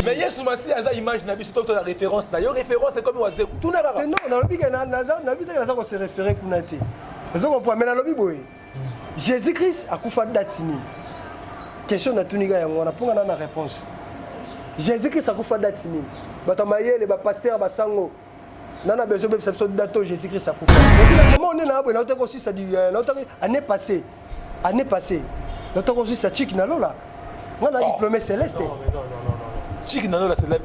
Mais hier sur ma scie à image na biso to la référence na yo référence c'est comme oise tout na rara. Non, na lobi que na bi te na se référer kuna te. Parce qu'on peut mais na lobi boy. Jésus-Christ a kufa date ni. Question na tuniga yango na ponga na réponse. Jésus-Christ a kufa date ni. Bato mayele ba pasteur ba sango. Nana besoin de cette date Jésus-Christ a kufa. Comment on est là na otako aussi ça dit année passée. Année passée. L'otako aussi ça chic na lola. On a diplômé céleste. Non. Chic na lola c'est mais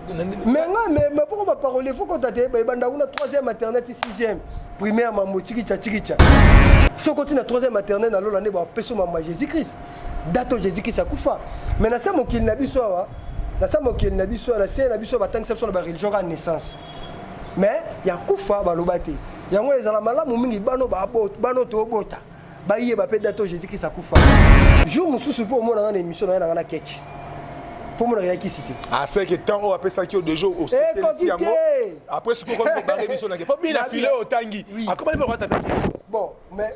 pourquoi parler faut qu'on t'aide banda una 3e maternelle 6e primaire maman chikicha. Si on continue la 3e maternelle na lola ne ba peso maman Jésus-Christ. Date Jésus-Christ a kufa. Mais na ça mon qu'il na biso wa. Na ça mon qu'il na biso na c'est na biso ba tankseption ba religion à naissance. Mais ya kufa ba lobate. Yango ezala malamu mingi bano to bota. Ba yé ba pe date Jésus-Christ a kufa. Jour mususu pour moi na émission na na ketch. Pour moi rien qui cité. Ah c'est que tant on appelle ça qui au deux jours au après ce qu'on va barrer émission na pas bien filer au tangi. Ah comment il va taper. Bon, mais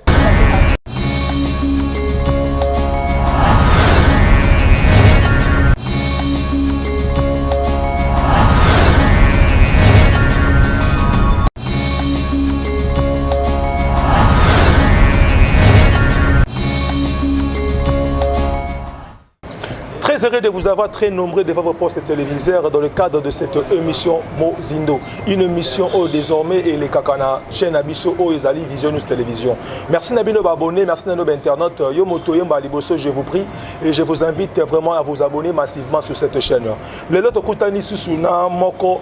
Très heureux de vous avoir très nombreux devant vos postes téléviseurs dans le cadre de cette émission Mozindo. Une émission où désormais et les kakana chaîne Abisso où ils allaient Vision News Télévision. Merci Nabino abonnés, merci Nabino internautes. Yo moto yo mbaliboso, je vous prie et je vous invite vraiment à vous abonner massivement sur cette chaîne. Le lot okutani susuna moko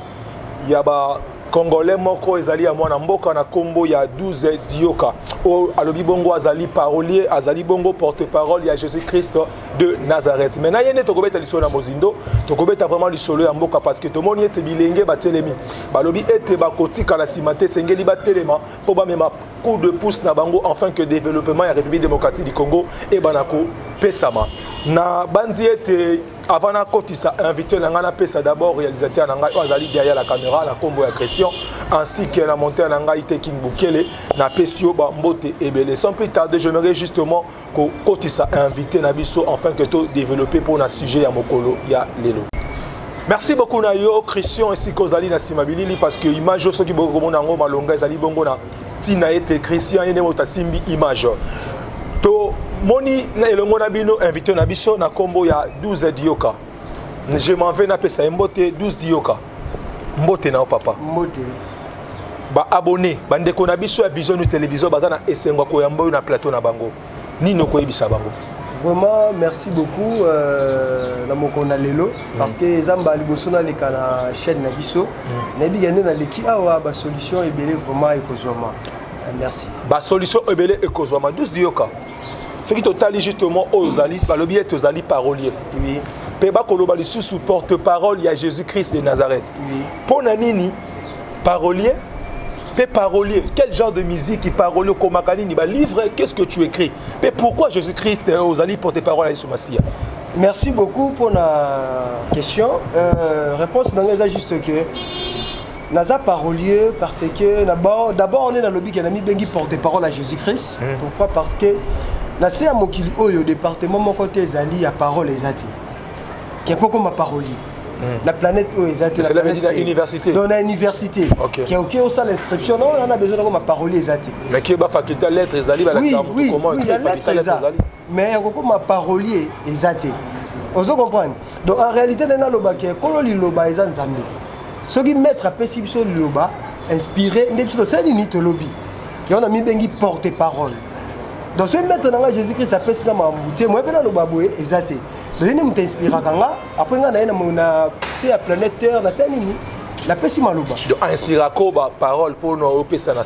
yaba Congolais moko ezali à mwana mboka na kombo ya 12 Dioka au alobi bongo azali parolier azali bongo porte-parole ya Jésus-Christ de Nazareth. Maintenant yene tokobeta liso na Mozindo tokobeta vraiment lisolo ya mboka parce que tomoni ete bilenge batelemi balobi ete bakotika la simate sengeli batelema po ba mema coup de pouce na bango afin que développement ya République démocratique du Congo et banako pesama na banzi ete avant na kotisa invité na pesa d'abord réalisateur nanga azali derrière la caméra la combo ya Christian ainsi que la montée nanga ite King Bukele na pesio ba mbote ebele sans plus tarder j'aimerais justement ko kotisa invité na biso afin que to développer pour na sujet ya mokolo ya lelo. Merci beaucoup na yo Christian ainsi qu'Ozali na Simabilili parce que image soki boko mona ngo malonga ezali bongo na tina ete Christian yene mota simbi image to moni na elongo na bino invité na biso na kombo ya 12 Dioka. Je m'en vais na pesa mbote 12 Dioka. Mbote na papa. Mbote. Ba abonné bandeko na biso ya Vision News Télévision bazana esengwa ko yambo na plateau na bango. Nino ko yebisa bango. Vraiment merci beaucoup na mokona lelo parce que zamba liboso na leka na chaîne na biso na bigende na leki awa ba solution ebele vraiment ekozoma. Merci. Ba solution ebele ekozoma 12 Dioka. Ce qui total justement aux alliés, balobi est aux alliés paroliers. Oui. Peba koloba sous porte-parole il y a Jésus-Christ de Nazareth. Oui. Pour nanini parolier, parolier, quel genre de musique qui parole comme Makanini ba livre, qu'est-ce que tu écris? Mais pourquoi Jésus-Christ aux alliés porte-parole à Isoumassia? Merci beaucoup pour la question. Réponse dans juste que Naza parolier parce que d'abord on est dans le lobby qui a mis bengi porte-parole à Jésus-Christ. Pourquoi? Parce que na se amokili oyo département mon côté ezali ya parole ezati. Qui est pas comme parolier. La planète oyo ezati la planète de l'université. Dans la université. Qui est OK au ça l'inscription non on a besoin de comme parolier ezati. Mais qui ba faculté lettres ezali ba oui, comment il y a lettres ezali. Mais comme parolier ezati. Vous comprenez? Donc en réalité na loba ke kololi loba ezan zambi. Ce qui mettre à Pessibiso Loba, inspiré, c'est une lobby. Et on a mis bengi porte-parole. Donc, ce mettre dans Jésus-Christ, ça peut se faire emboutir. Moi, je vais le exact. Donc, on t'inspire après, on a c'est la planète Terre, la Pessima Loba. Donc, inspire quoi parole pour nous personnes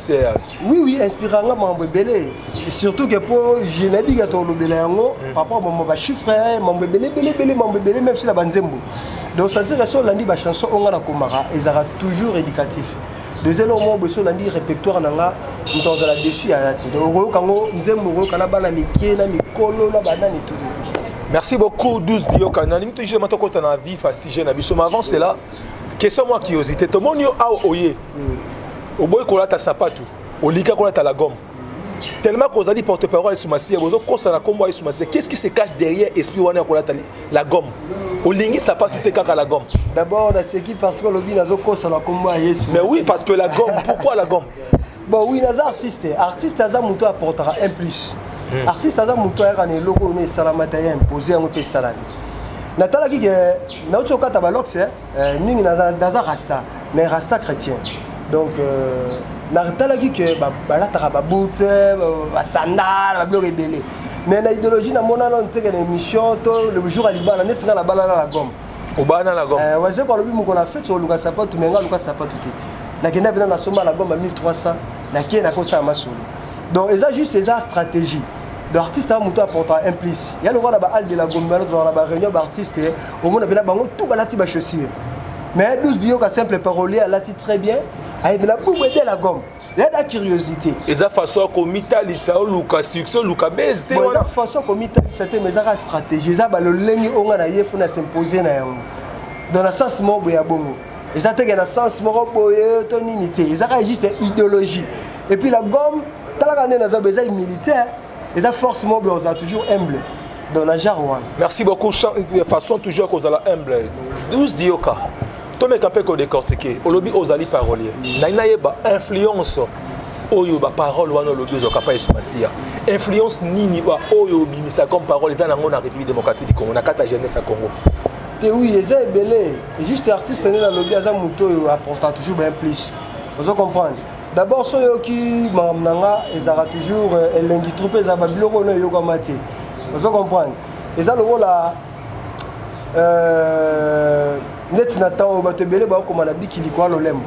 oui, inspirant mon bébé. Surtout que pour Génébi gato le bébé papa mon chiffre, mon bébé, même si la banzembo. Donc, ça veut dire que lundi la chanson on a la comara, ils sera toujours éducatif. Deuxième moment, besoin lundi répertoire nanga, dans la dessus à la tête. Donc, quand on nzembo kana bana mikie na mikolo na banane tout. Merci beaucoup 12 Dioka. Na limite je m'attends quand on a vie facile na biso mais avant c'est là. Question moi curiosité. Tout le monde yo a oye. Au boy kola ta sapatou, au lika kola ta la gomme. tellement que vous allez porte-parole sur Massia, vous avez constat combat sur Massia. Qu'est-ce qui se cache derrière l'esprit wana ko la gomme? Au lingi ça pas tout est la gomme. D'abord on ce qui parce que le bin azo constat la combat Yesu. Mais oui parce que la gomme, pourquoi la gomme? Bon oui naza artiste aza muto apportera un plus. Artiste aza muto ya kana logo ne salamata ya imposer en pe salami. Natala ki na ochoka tabalox mingi naza rasta mais rasta chrétien. Donc natala ki que la tarababoute ba sandal ba bleu rebelle. Mais na idéologie na mona non teke na émission to le jour à libala net nga la bala la gomme. Au bana la gomme. Ouais c'est quand le bi mo ko la fête sur luka sapato menga luka sapato te. Na kenda bina na soma la gomme à 1300 na ki na ko sa masolo. Donc eza juste eza stratégie. L'artiste a muto apportant un plus. Il y a le roi là-bas al de la gomme dans la réunion d'artistes au monde bina bango tout balati ba chaussure. Mais 12 dio ka simple parolier a lati très bien. Aïe bina pour aider la gomme. Il y a de la curiosité. Et ça façon comme Italisa ou Lucas succès Lucas BST. Bon, ça façon comme Italisa mais ça la stratégie. Ça le lengi onga na yef na s'imposer na yango. Dans le sens mo boya bongo. Et ça te dans le sens mo boye ton unité. Ça juste idéologie. Et puis la gomme, tala kana na za beza militaire. Et ça forcément on a toujours humble dans la jarwan. Merci beaucoup de façon toujours qu'on a humble. 12 dioka. To me kapé ko décortiquer. Olobi ozali parolier. Na yeba influence oyo ba parole wana lobi zo kapay sumasia. Influence nini ba oyo bimisa comme parole za nango na République démocratique du Congo na kata jeunesse à Congo. Te oui, eza belé. Juste artiste né na lobi za muto yo apportant toujours bien plus. Vous comprenez? D'abord ceux qui mamnanga ezara toujours elengi troupe za ba biloko no yo kamate. Vous comprenez? Eza lo la net n'attend au batebele ba ko mana biki likwa lolemo.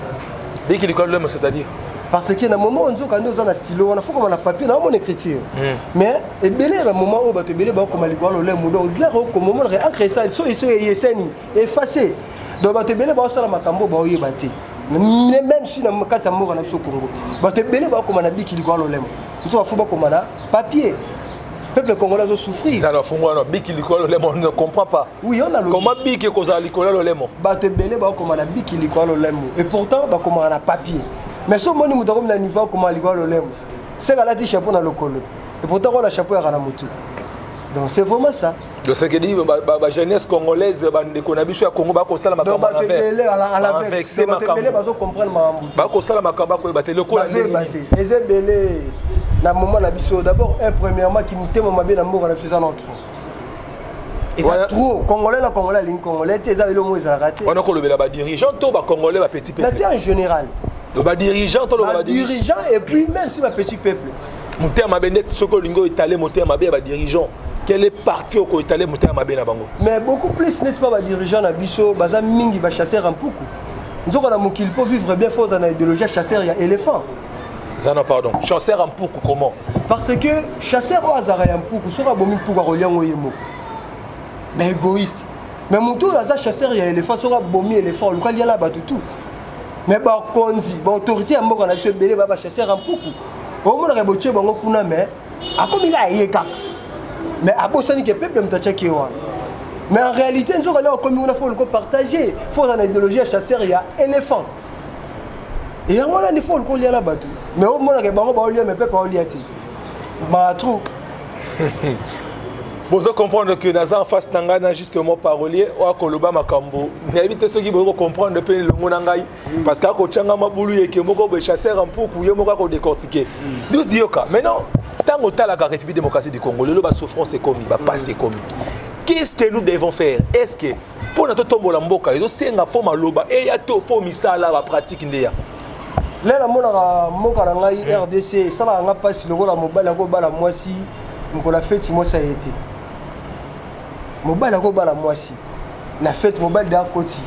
Biki likwa lolemo c'est-à-dire parce que na moment on quand nous on a stylo on a faut comme la papier na mon écriture. Mais et belé na moment au batebele ba ko malikwa lolemo donc là ko moment réancrer ça so yeseni effacer. Donc batebele ba sala makambo ba oyebate. Même si na makata moko na biso Congo. Batebele ba ko mana biki likwa lolemo. Nous faut ba ko mana papier. Le peuple congolais a souffert. Ça on ne comprend pas. Oui, on a le comment biki koza likolo lolemo. Batebele ba comme na biki likolo lolemo. Et pourtant ba comme na papier. Mais ce moni muto comme na niveau comme likolo lolemo. C'est la ti chapeau na lokolo. Et pourtant on a chapeau à na mutu. Donc c'est vraiment ça. Donc c'est que dit ba jeunesse congolaise ba ndeko na biso ya Congo ba ko sala makamba. Donc batebele à la vexe. Batebele ba zo comprendre ma. Ba ko sala makamba ko batele ko la nini. Ezebele. Na moment la biso d'abord premièrement qui me témoigne bien amour na faisant notre et ça trop congolais la congolais ligne congolais tu ça le mot ça raté on a ko le ba dirigeant to ba congolais ba petit peuple en général le ba dirigeant to le ba dirigeant et puis même si ba petit peuple mon terme ba net soko lingo étalé mon terme ba dirigeant quel est parti au ko étalé mon terme ba na bango mais beaucoup plus n'est pas ba dirigeant na biso baza mingi ba chasseur en pouku nzoko na mokili pour vivre bien faut dans idéologie chasseur il y a éléphant. Zana pardon. Chasseur en poukou comment? Parce que chasseur au hasard en poukou sera bomi pour relier au yemo. Mais égoïste. Mais mon tour hasard chasseur il y a éléphant sera bomi éléphant le il y a là bas tout. Mais ba konzi, ba autorité en moko na se belé ba chasseur en poukou. Au monde reboche bango kuna mais a comme il a yeka. Mais a bosani que peuple mtacha ki wa. Mais en réalité nous allons comme on a faut le partager. Faut dans l'idéologie chasseur il y a éléphant. Et on a des fois le collier là-bas. Mais au moins, les banques vont mais pas au lieu. Bah, trop. Vous comprendre que dans en face Nangana justement parolier ou à Koloba Makambo. Mais évitez ceux qui vont comprendre depuis le Monangaï. Parce qu'à Kochanga Maboulou et que Moko be chasseur en poukou, Yomoko ko décortiquer. 12 dioka. Maintenant, tant au la République démocratique du Congo, le bas souffrance est commis, va passer commis. Qu'est-ce que nous devons faire? Est-ce que pour notre tombe la mboka, ils ont une forme à loba et il y a tout forme ça là la pratique ndéya. Là, la moka na RDC, ça la nga passe le la mobile ko bala mwasi, ko la fête moi ça a été. Mobile ko bala mwasi. La fête mobile de côté.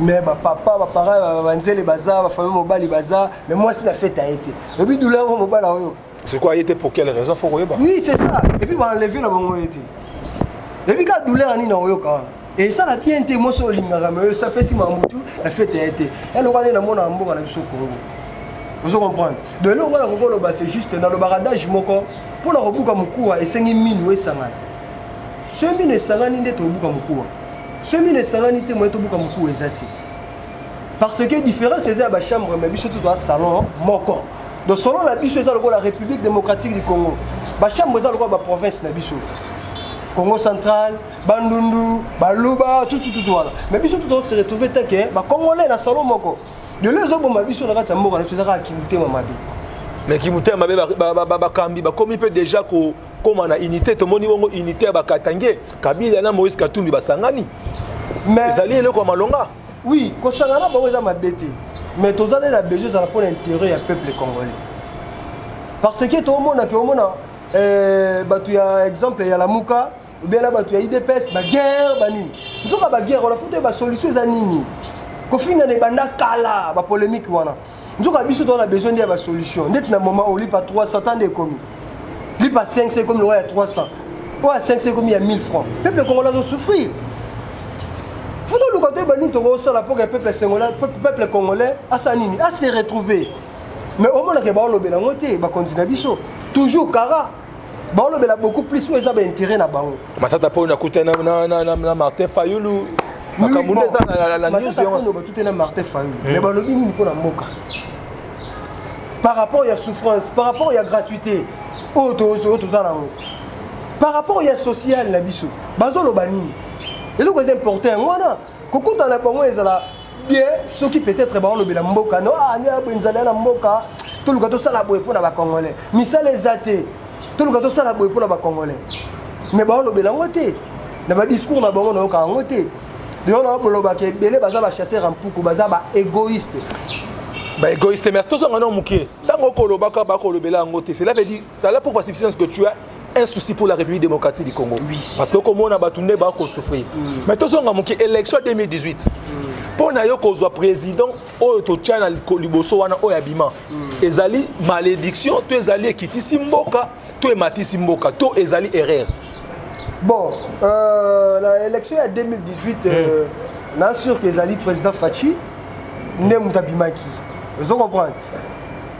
Mais ba papa, ba parents, ba nzele bazar, ba famille mobile bazar, mais moi si la fête a été. Et puis douleur mobile oyo. C'est quoi, il était pour quelle raison faut royer ba? Oui, c'est ça. Et puis ba enlever la bongo été. Et puis quand douleur ani na oyo ka. Et ça la bien été moi sur lingara mais ça fait si mamutu la fête a été. Elle on na mona mboka na biso Congo. Vous comprenez? De là on va le bas c'est juste dans le baradage moko pour la rebuka mukua et 5000 we sangana. Ce mine sangani nde to buka mukua. Ce mine sangani te mo to buka mukua ezati. Parce que différence c'est ba chambre mais biso tout dans salon moko. Donc selon la biso eza la République démocratique du Congo. Ba chambre eza la province na biso. Congo central, Bandundu, Baluba, tout voilà. Mais biso tout se retrouver tant que ba Congolais na salon moko. De les autres ba biso na kata moko na faisaka activité mamabe. Mais qui mouté mabe ba kambi ba comme il peut déjà ko comme na unité to moni wongo unité ba Katangé, Kabila na Moïse Katumbi ba sangani. Mais ezali eloko malonga. Oui, ko sangana ba weza mabete. Mais tous les besoin ça pour l'intérêt du peuple congolais. Parce que tout le monde a tu as exemple il y a la Mouka ou bien là tu as IDPS la guerre banini. Nous avons la guerre on a foutu la solution za nini. Ko finga ne banda kala ba polémique wana. Nous avons besoin de la solution. Net na moment où il pas 300 ans de commis. Il pas 500 comme le roi à 300. Ou à 500 comme il y a 1000 francs. Le peuple congolais doit souffrir. Il faut que le peuple congolais a se retrouver. Mais au moins, il va continuer. Toujours, car il y a beaucoup plus d'intérêt. Matata po na kuta na Martin Fayulu. Makamundeza la news yo. Martin Fayulu. Mais balobi ni pour na moka. Par rapport à la souffrance, par rapport à la gratuité, par rapport à la social na biso. Bazolo banini. Et le plus important, quand on a bien, ceux qui peut-être le mboka, non, tout le gâteau ça la boue pour les Congolais. Mais ça les athées, tout le gâteau ça la boue pour les Congolais. Mais le langoté, dans le discours na bango na ka ngoté. De on a boloba ke belé baza ba chasser en poukou baza ba égoïste. Bah égoïste mais tout ça on a muké. Tango koloba ka ba kolobela ngoté, cela veut dire ça là pour faciliter ce que tu as un souci pour la République démocratique du Congo. Oui. Parce que comme on a battu ba ko souffrir. Mais tout ça on a muké élection 2018. Pour na yo ko zo président o to tchana liboso wana o yabima. Ezali malédiction, to ezali ekitisi mboka, to ematisi mboka, to ezali erreur. Bon, l'élection en 2018, je suis sûr que le président Fachi n'est pas Bimaki. Vous comprenez?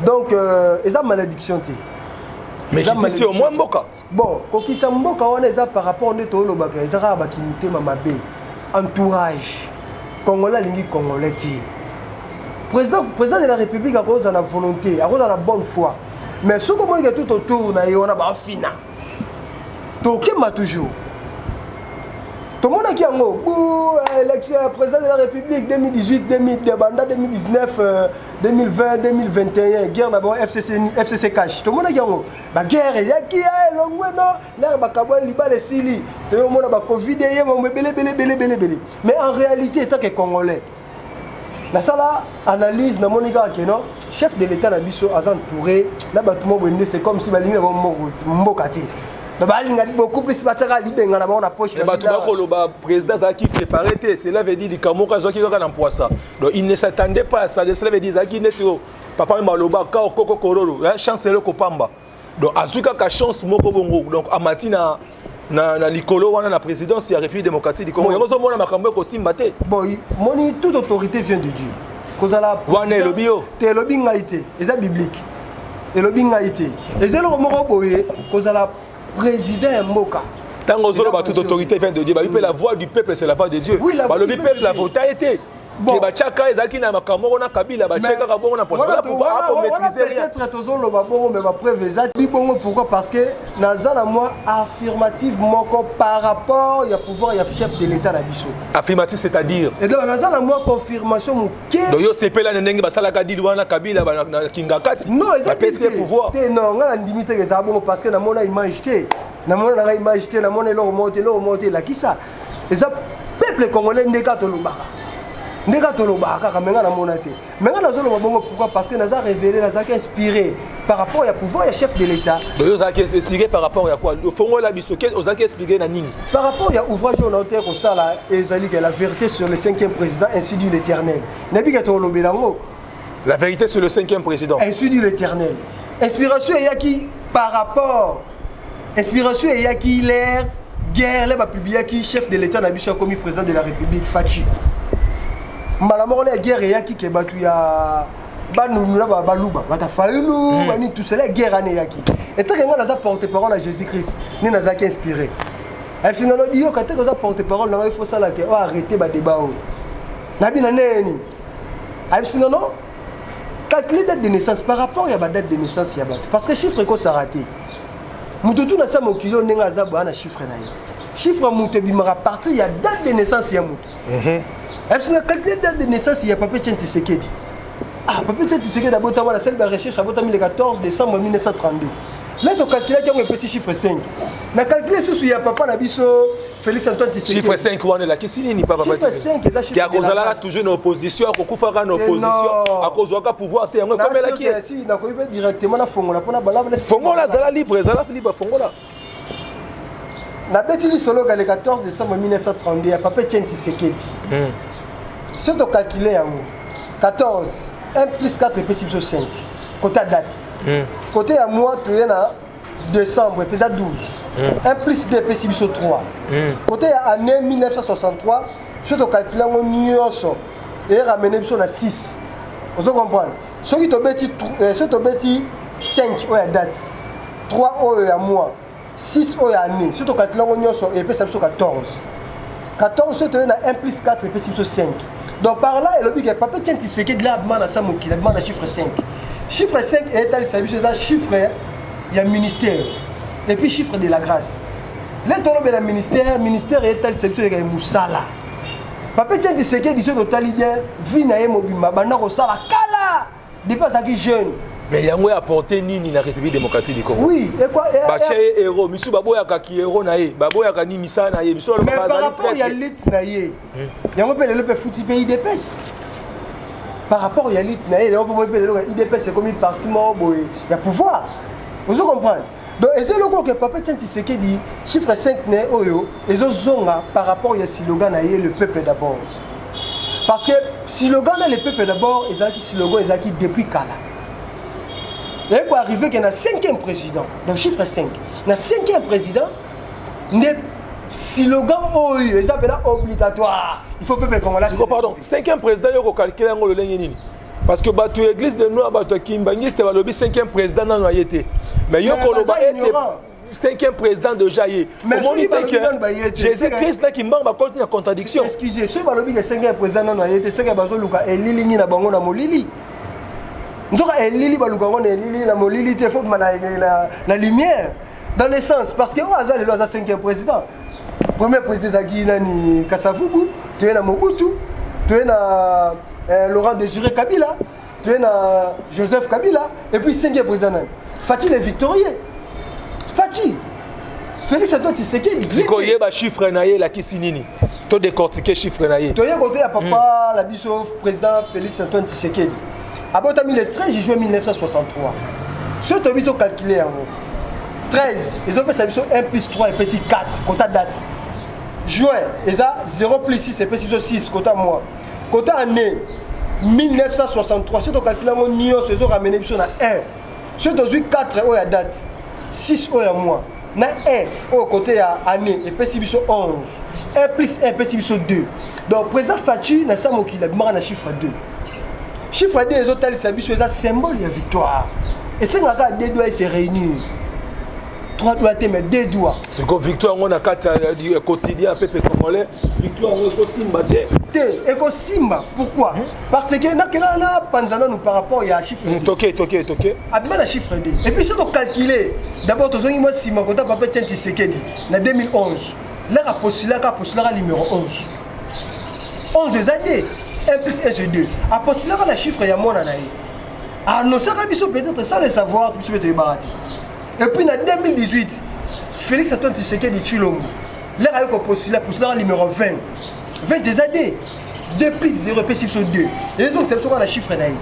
Donc, il y a une malédiction. Mais ici au moins Mboka. Bon, quand il y a Mboka, on est par rapport à entourage. Congolais, Congolais. Président de la République a cause de la volonté, a cause de la bonne foi. Mais ce qu'on a tout autour, on a un final. Tokema toujours. Tout le monde qui a l'élection président de la République 2018, 2019, 2020, 2021, guerre d'abord FCC cash. Tout le monde qui a la guerre, il y a qui a l'ongwena, l'air bakabwa liba les sili, tout le monde a Covid belé. Mais en réalité, tant que Congolais, la sala analyse na monika que non, chef de l'État nabiso azan Touré, na batumo bende c'est comme si balingi na mbokati. Beaucoup plus de président qui préparait, cela veut dire que donc il ne s'attendait pas à ça, cela veut dire que papa Maloba Koko Kororo, chancelier Kopamba. Donc Azuka ka chance moko bongo, donc Amatina na likolo wana na présidence de la République démocratique du Congo. Yozo mona makambo ko simbate. Bon, moni toute autorité vient de Dieu. Kozala wana lobio, te lobi ngaité, eza biblique. Et lobi ngaité. Ezelo moko boye kozala président Mboka. Tant que toute autorité vient de Dieu, la voix du peuple c'est la voix de Dieu. Oui, la voix du peuple, la voix a été. Bon. Pourquoi? Parce que Nazana moi affirmative par rapport au pouvoir et au chef de l'État d'Abisso. Affirmatif c'est-à-dire? Et donc Nazana moi confirmation mon que. Donc yo c'est là n'engue basala kadilwana kabila na kingakati. Non, c'est pouvoir. Non, on a limité les abons parce que na mona image té, na mona na image té, na mona lo monter la qui ça. Et ça peuple congolais ndeka to lobaka. Pourquoi? Parce que nous avons révélé, nous avons inspiré par rapport au pouvoir et au chef de l'État. Nous avons expliqué par rapport à quoi? Par rapport à l'ouvrage de la vérité sur le 5e président, ainsi dit l'Éternel. La vérité sur le 5e président. Ainsi dit l'Éternel. Inspiration et qui par rapport. Inspiration et qui l'air, guerre, les publié qui chef de l'État n'a comme président de la République, Fachi. Malamor la guerre yaki ke batu ya banunula baluba bata Fayulu bani tout cela guerre ane yaki et tant que nga naza porte-parole à Jésus-Christ ni naza ki inspiré et si nano dio quand que za porte-parole na il faut ça là que arrêter ba débat na bina neni et si non calculer date de naissance par rapport à la date de naissance. Parce que chiffre est raté. Mututu na sa mokilo nenga azaba na chiffre na ye. Chiffre mutu bimara partir il y a date de naissance ya mutu. Est-ce que calculer date de naissance il y a Papa Tiens Tshisekedi. Ah Papa Tiens Tshisekedi d'abord la celle de recherche à le 14 décembre 1932. Là tu calcules qu'il y a un petit chiffre 5. Na calculer sous il y a papa na biso Félix Antoine Tshisekedi. Chiffre 5 on est là qui signe ni papa. Chiffre 5 qui a causé toujours en opposition à Kokufara en opposition à cause de pouvoir te comme là qui est si na ko directement na fongola pona balabala fongola zala libre fongola na beti solo le 14 décembre 1932 à Papa Tiens Tshisekedi. Si tu calcules 14 1 plus 4 est possible sur 5 côté date côté à moi tu es na décembre et 12 1 plus 2 est possible sur 3 côté à année 1963 si tu calcules on nyonso et ramener sur la 6 vous comprenez ce qui te beti 5 ou à date 3 ou à mois 6 ou à année si tu calcules on nyonso et possible sur 14 14 si tu es na 1 plus 4 et possible sur 5 donc par là il dit que Papa Tiens Tshisekedi là demande à ça mon qui demande à chiffre 5 chiffre 5 est un service ça chiffre il y a ministère et puis chiffre de la grâce les tolobe la ministère est un service de Moussala Papa Tiens Tshisekedi dit total bien vie na mobimba bana ko sala kala dépasse qui jeune mais il y a un apporté nini na République démocratique du Congo oui et quoi baché héros misu baboya ka ki héros na ye baboya ka ni misa na ye misu mais par rapport il y a lit na ye yango pe le pe fouti pays d'épaisse par rapport il y a lit na ye on peut me le IDP c'est comme une partie mort il y a pouvoir vous comprenez donc et c'est le que Papa Tiens Tshisekedi chiffre 5 né oyo et zonga par rapport il y a slogan na ye le peuple d'abord parce que slogan dans le peuple d'abord ils ont qui slogan ils ont qui depuis Kala. Et quoi arriver qu'il y a un 5e président, donc chiffre 5, un 5e président, n'est slogan OU, et ça c'est obligatoire. Il faut peuple congolais. Pardon, 5e président, il faut calculer le ligne. Parce que l'église de Noir, Kimbangi, c'était le 5e président dans noyauté. Mais il y a un 5e président de Jaïe. Mais Jésus-Christ qui m'a continué la contradiction. Excusez, ce que le 5e président dans noyauté, c'est que Bazoluka et Lili na bango na molili. Nous avons la lumière dans le sens parce que au hasard le 5e président premier président Zagui Nani Kassavubu tu es na Mobutu tu es na Laurent Désiré Kabila tu es na Joseph Kabila et puis 5e président Fati le victorieux Fati Félix Antoine Tshisekedi tu connais ba chiffre na ye la kisinini to décortiquer chiffre na ye tu es côté à papa la biso président Félix Antoine Tshisekedi. Le 13 juin 1963, si tu as calculé 13, ils ont fait 1 plus 3 et puis 4, quota date. Juin, ils ont 0 plus 6 et puis 6, quota mois. Quota année 1963, si tu as calculé ils ont ramené à 1. Si tu as 4 ou à date, 6 ou à mois, na 1 au côté à année et puis 11. 1 plus 1 et puis 2. Donc, président Fachi, na Samoki, il a chiffre 2. Chiffre 2, les hôtels, c'est un symbole de victoire. Et c'est quand deux doigts se réunissent. 3 doigts, mais 2 doigts. C'est que victoire, on a 4 du quotidien, peuple congolais. Victoire, on a Simba. Et Simba, pourquoi? Parce que nous par rapport à chiffre 2. Toké. Abima la chiffre 2. Et puis si on calcule, d'abord, tu as Simba, quand tu as Papa Tiens Tshisekedi, en 2011, là, il a postulé numéro 11. 11 des années. 1 plus 1 c'est 2. A postuler le chiffre, il y a mon anaï. Ah non, ça peut-être sans le savoir, tout peut être baraté. Et puis en 2018, Félix Antoine Tshisekedi de Chilombo. Là, il a postulé le numéro 20. 20 des années. 2 plus 0 plus 2. Et ils ont fait le chiffre naï.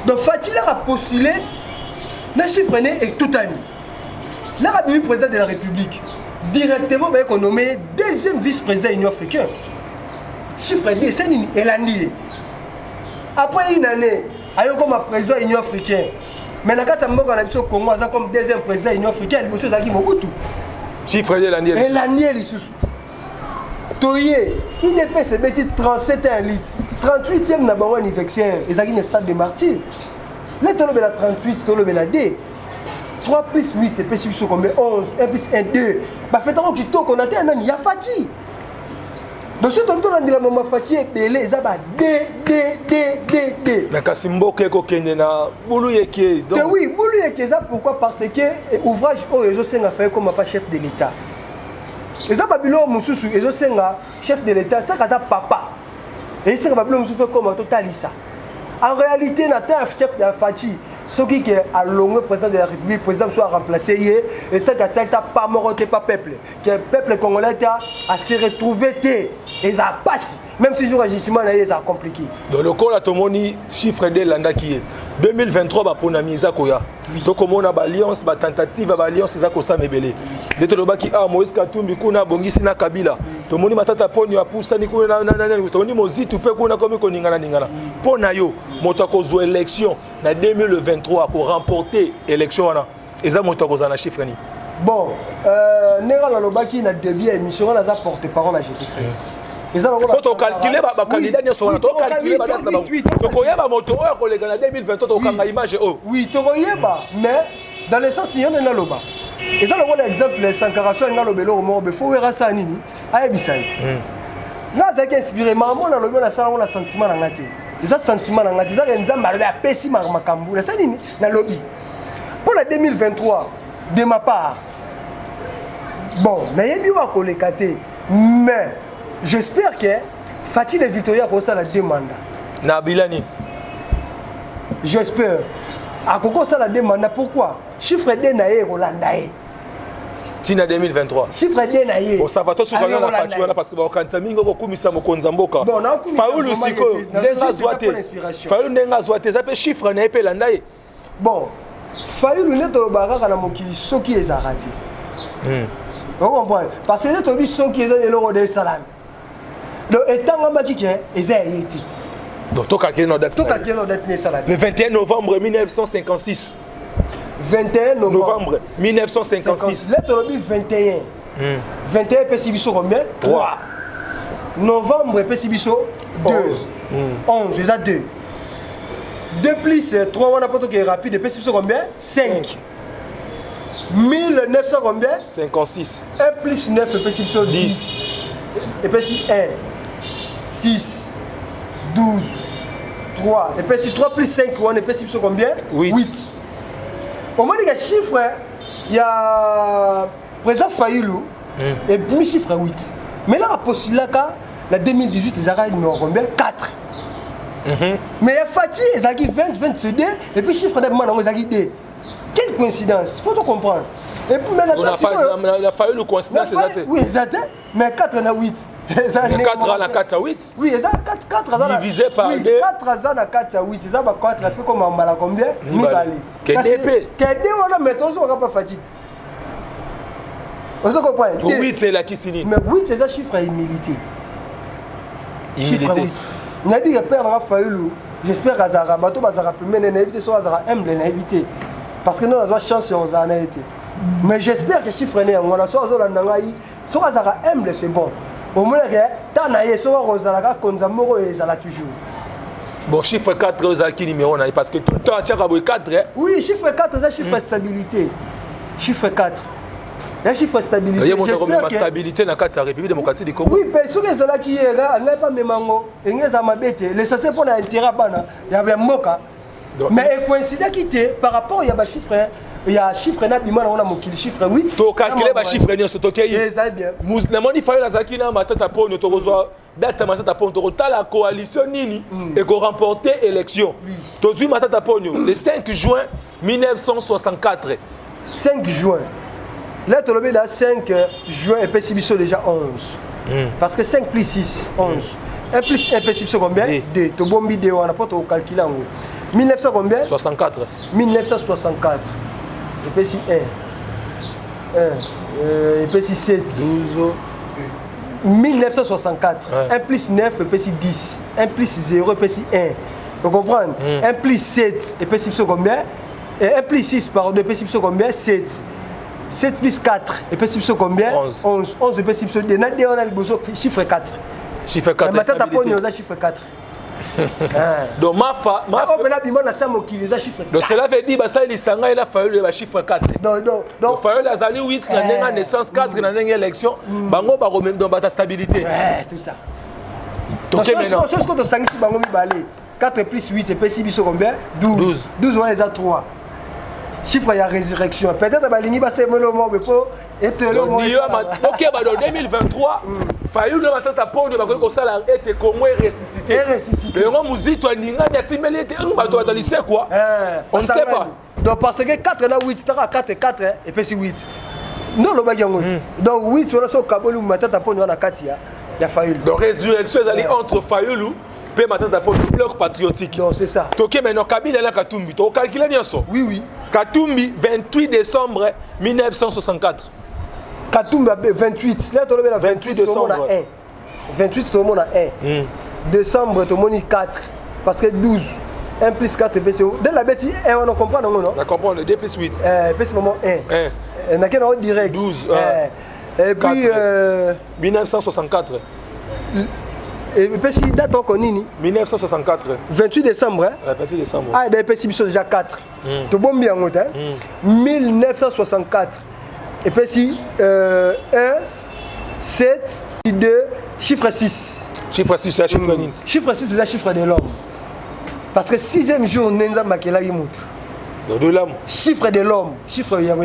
Donc Fatih a postulé le chiffre naï et tout année. Là, il a président de la République. Directement, il a nommé deuxième vice-président de l'Union africaine. Chiffre 2, c'est l'année. Après une année, il y a comme président de l'Union africaine. Mais quand on a dit Congo, il y a comme deuxième président de l'Union africaine, il y a Mobutu. Chiffre 2, l'année. Et l'année, Toye, IDP c'est 37 litres. 38e n'a pas anniversaire. Il y a un stade de martyr. Là, tu as 38, tu as 2. 3 plus 8, c'est possible sur combien 11. 1 plus 1, 2. Bah, faites un petit tour qu'on a été un an, il y a Fatih. Donc si tu as dit la maman Fati belé ça va D. Mais kasi mboke ko kende na bulu yeke. Donc oui, bulu yeke ça pourquoi parce que ouvrage au réseau senga fait comme pas chef de l'état. Et ça babilo mususu réseau senga chef de l'état, c'est ça papa. Et c'est babilo mususu fait comme totalisa. En réalité na ta chef de Fati ce qui est à long président de la République, président soit remplacé et tant que pas mort pas peuple, que le peuple congolais a se retrouvé et ça passe même si le régissement est compliqué. Dans le cas là tout monde chiffre de l'anda qui est 2023 ba pona miza koya. Donc on a alliance ba tentative ba alliance za ko sa mebele. De to lobaki a Moïse Katumbi kuna bongisi na Kabila. To moni matata poni ya pusa ni kuna na to ni mozitu pe kuna komi ko ningana. Pona yo moto akozwa élection na 2023 pour remporter élection wana. Eza moto akozana chiffre ni. Bon, nera la lobaki na début émission na za porte-parole à Jésus-Christ. Quand on calcule les candidats, on calcule les moto en 2023, on a image. Oui, mais dans le sens, il y a un loba. Et ça, l'exemple, les Sankaration, il y a le faut voir ça. Il y a Bissai. Là, c'est inspiré. Maman, on a le sentiment. Il y a sentiment. Il y a un sentiment. Pour la 2023, de ma part, bon, mais il y a un peu mais j'espère que Fati de Victoria a commencé à la demande. Nabilani. J'espère. A commencé à la demande. Pourquoi? Chiffre D naé Rolandaé. Tina 2023. Chiffre D naé. On s'abat tous sur la Fati parce que on kanza mingo beaucoup misa mokonzamboka. Faulu siko ndenga zoate. Faulu ndenga zoate ça peut chiffre naé pe landaé. Bon, Faulu neto lobaka na mokili soki ezarati. Vous comprenez? Parce que les gens sont qui sont les lois de salam. Donc, étant en bas qui est, ils ont été. Donc, tout calculé nos dates. Le 21 novembre 1956. 21 novembre 1956. Lettre 21. 21 Pessibiso combien? 3. Novembre Pessibiso 2. 11, ils ont 2. 2 plus 3, on a pas tout qui est rapide. Pessibiso combien? 5. 1900 combien? 56. 1 plus 9 et puis 10. Et puis 1, 6, 12, 3. Et puis 3 plus 5, on est puis combien? 8. Au moins, il y a chiffre, il y a président Fayoulou et puis chiffre 8. Mais là, pour la 2018, ils ont numéro combien? 4. Mais il y a Fati, ils ont 20, 22 et puis chiffre de moi, ils ont 2. Quelle coïncidence, il faut tout comprendre. Et puis maintenant, il a fallu le coïncidence, oui, exact. Mais 4 en a 8. Mais 4 en a 4 à 8. Oui, ça 4 en a divisé par 2. 4 en a 4 à 8. Ça va 4 fait comme un mal à combien? KDP. KDP, on a mais on n'aura pas fatigué. Vous comprenez? 8, c'est la Kissini. Mais 8, c'est un chiffre à humilité. Chiffre 8. Il y a dit que père n'a pas fallu. J'espère que Zara Bato va rappeler, mais l'invité soit Zara humble, l'invité. Parce que nous avons chance on a été. Mais j'espère que chiffre né on a soit Zolandangaï, soit Zara humble, c'est bon. Au moins que Tanaï soit Rosalaka Konzamoro et Zala toujours. Bon, chiffre 4 Zaki numéro parce que tout le temps chaque 4. Oui, chiffre 4 c'est chiffre stabilité. Chiffre 4. Il y a chiffre stabilité. J'espère que stabilité dans la République démocratique du Congo. Oui, mais ce que c'est là qui est là, on n'a pas même mango. Et nous avons bêté. Les ça c'est pour l'intérêt bana. Il y avait un moka. Mais coïncident qui était par rapport il y a chiffre, il y a chiffre na bima on a mon chiffre 8. To calculer ba chiffre ni so toke yi. Ça bien. Musulman ni fayo na zaki na matata po no to rozwa date matata po to ta la coalition nini et go remporter élection. To zui matata po le 5 juin 1964. 5 juin. Là tu le là 5 juin et Pessibiso déjà 11. Parce que 5 plus 6 11. 1 plus 1 Pessibiso combien? 2. To bon vidéo on a pas to calculer en 1900 combien? 64. 1964. Et puis si 1. Et puis si 7. 12. 1964. Ouais. 1 plus 9 et puis si 10. 1 plus 0 et puis si 1. Vous comprenez? 1 plus 7 et puis si combien? Et 1 plus 6 pardon et puis si combien? 7. 7 plus 4 et puis si combien? 11. 11 et puis si on a le chiffre 4. Chiffre 4. Mais maintenant tu as chiffre 4. Donc donc cela veut dire que les Sanga il a fallu le chiffre 4. Donc fallu la zali 8 na naissance 4 na élection bango ba même dans la stabilité. Ouais, c'est ça. Donc ce que tu sangi si bango mi balé 4 plus 8 c'est pas si biso combien 12 on les a 3. Chiffre il y a résurrection. Peut-être balingi ba c'est le mot pour être le mot. OK ba dans 2023 fallu le matin ta pondre ba ko sala était Congo ressuscité. Le roi muzito ninga ya timeli était un bato dans lycée quoi. On ne sait pas. Donc parce que 4 na 8 4 4 et puis 8. Non le bagi yango. Donc 8 sur le so kabolu matin ta pondre na katia. Il y a Fayulu. Donc résurrection est entre Fayulu et maintenant ta pondre bloc patriotique. Donc c'est ça. OK maintenant Kabila na Katumbi. Tu calculer bien ça. Oui. Katumbi 28 décembre 1964. Katumbi 28. Là, tu as 28 décembre. 28 tout le monde a 1. Décembre, tout le monde a 4. Parce que 12. 1 plus 4 PCO. Dès la bêtise, on comprend non? On comprend, 2 plus 8. Plus moment 1. On a qu'un direct. 12. Et puis. 1964. Et puis, si date on connaît 1964. 28 décembre. 28 décembre. Ah, des petits sont déjà 4. Tu bon bien, 1964. Et puis si 1, 7, 2, chiffre 6. Chiffre 6, c'est un chiffre nul. Chiffre 6, c'est le chiffre de l'homme. Parce que 6e jour, Nenza Makela Yimut. De l'homme. Chiffre de l'homme. Chiffre, il y a